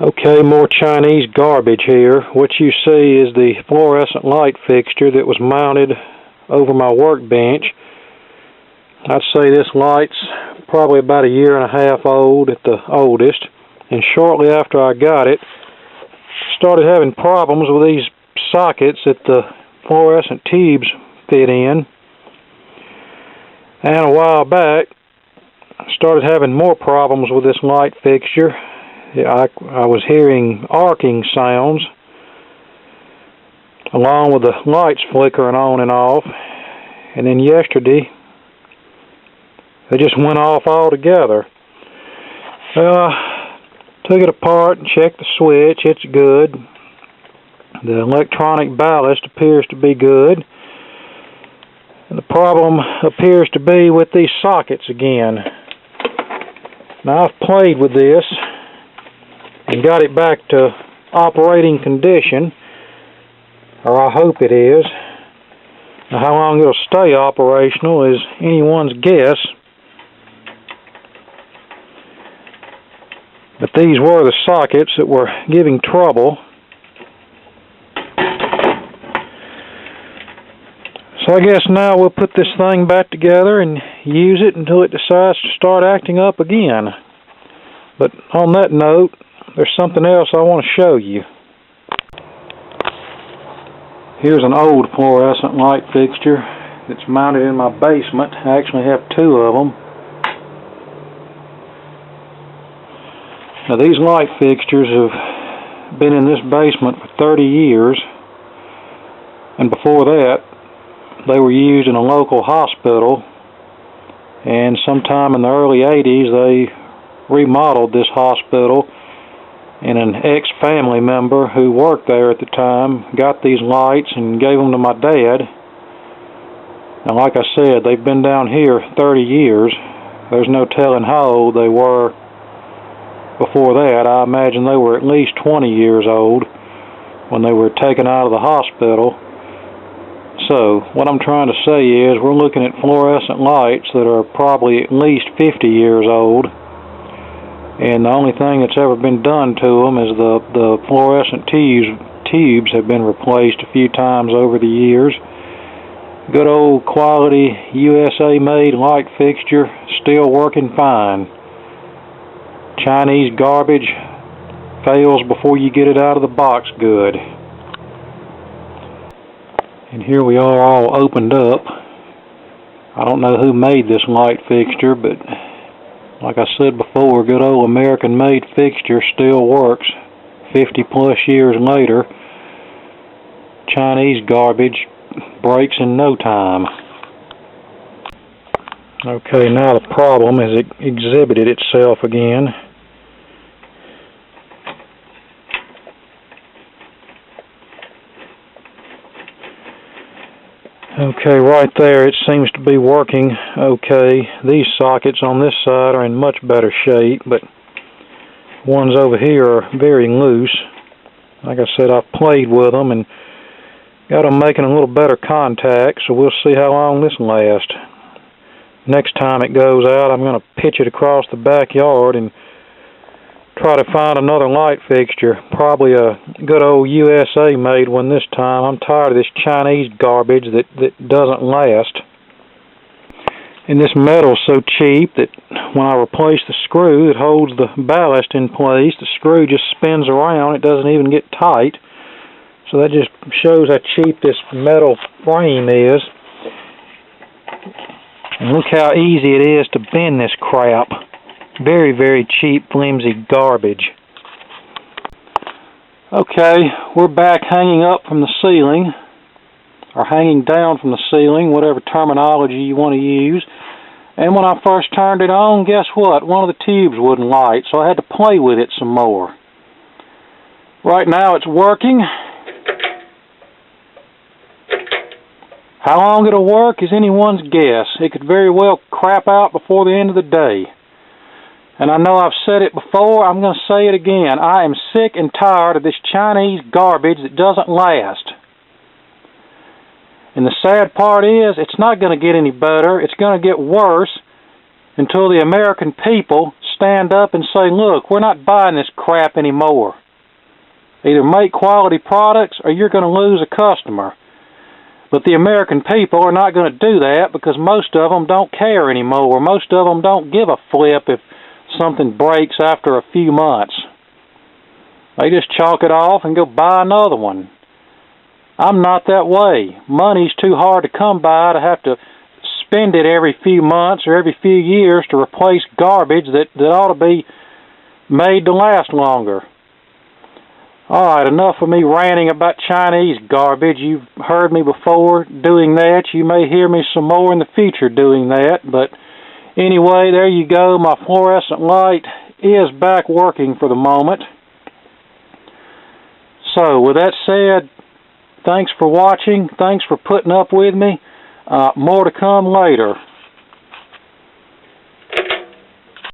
Okay, more Chinese garbage here. What you see is the fluorescent light fixture that was mounted over my workbench. I'd say this light's probably about a year and a half old at the oldest, and shortly after I got it, started having problems with these sockets that the fluorescent tubes fit in. And a while back, I started having more problems with this light fixture. I was hearing arcing sounds along with the lights flickering on and off, and then yesterday they just went off altogether. Took it apart and checked the switch. It's good. The electronic ballast appears to be good. And the problem appears to be with these sockets again. Now, I've played with this and got it back to operating condition, or I hope it is. Now, how long it'll stay operational is anyone's guess. But these were the sockets that were giving trouble. So I guess now we'll put this thing back together and use it until it decides to start acting up again. But on that note, there's something else I want to show you. Here's an old fluorescent light fixture that's mounted in my basement. I actually have two of them. Now, these light fixtures have been in this basement for 30 years, and before that they were used in a local hospital, and sometime in the early 80s they remodeled this hospital, and an ex-family member who worked there at the time got these lights and gave them to my dad. Now, like I said, they've been down here 30 years. There's no telling how old they were before that. I imagine they were at least 20 years old when they were taken out of the hospital. So, what I'm trying to say is we're looking at fluorescent lights that are probably at least 50 years old, and the only thing that's ever been done to them is the fluorescent tubes have been replaced a few times over the years. Good old quality USA made light fixture, still working fine. Chinese garbage fails before you get it out of the box good. And here we are, all opened up. I don't know who made this light fixture, but like I said before, good old American made fixture still works 50 plus years later. Chinese garbage breaks in no time. Okay, now the problem has exhibited itself again. Okay, right there it seems to be working okay. These sockets on this side are in much better shape, but ones over here are very loose. Like I said, I've played with them and got them making a little better contact, so we'll see how long this lasts. Next time it goes out, I'm going to pitch it across the backyard and try to find another light fixture. Probably a good old USA made one this time. I'm tired of this Chinese garbage that doesn't last. And this metal's so cheap that when I replace the screw that holds the ballast in place, the screw just spins around. It doesn't even get tight. So that just shows how cheap this metal frame is. And look how easy it is to bend this crap. Very, very cheap, flimsy garbage. Okay, we're back hanging up from the ceiling, or hanging down from the ceiling, whatever terminology you want to use. And when I first turned it on, guess what? One of the tubes wouldn't light, so I had to play with it some more. Right now it's working. How long it'll work is anyone's guess. It could very well crap out before the end of the day. And I know I've said it before, I'm going to say it again. I am sick and tired of this Chinese garbage that doesn't last. And the sad part is, it's not going to get any better. It's going to get worse until the American people stand up and say, look, we're not buying this crap anymore. Either make quality products or you're going to lose a customer. But the American people are not going to do that because most of them don't care anymore. Most of them don't give a flip if something breaks after a few months. They just chalk it off and go buy another one. I'm not that way. Money's too hard to come by to have to spend it every few months or every few years to replace garbage that ought to be made to last longer. Alright, enough of me ranting about Chinese garbage. You've heard me before doing that. You may hear me some more in the future doing that. But anyway, there you go. My fluorescent light is back working for the moment. So, with that said, thanks for watching. Thanks for putting up with me. More to come later.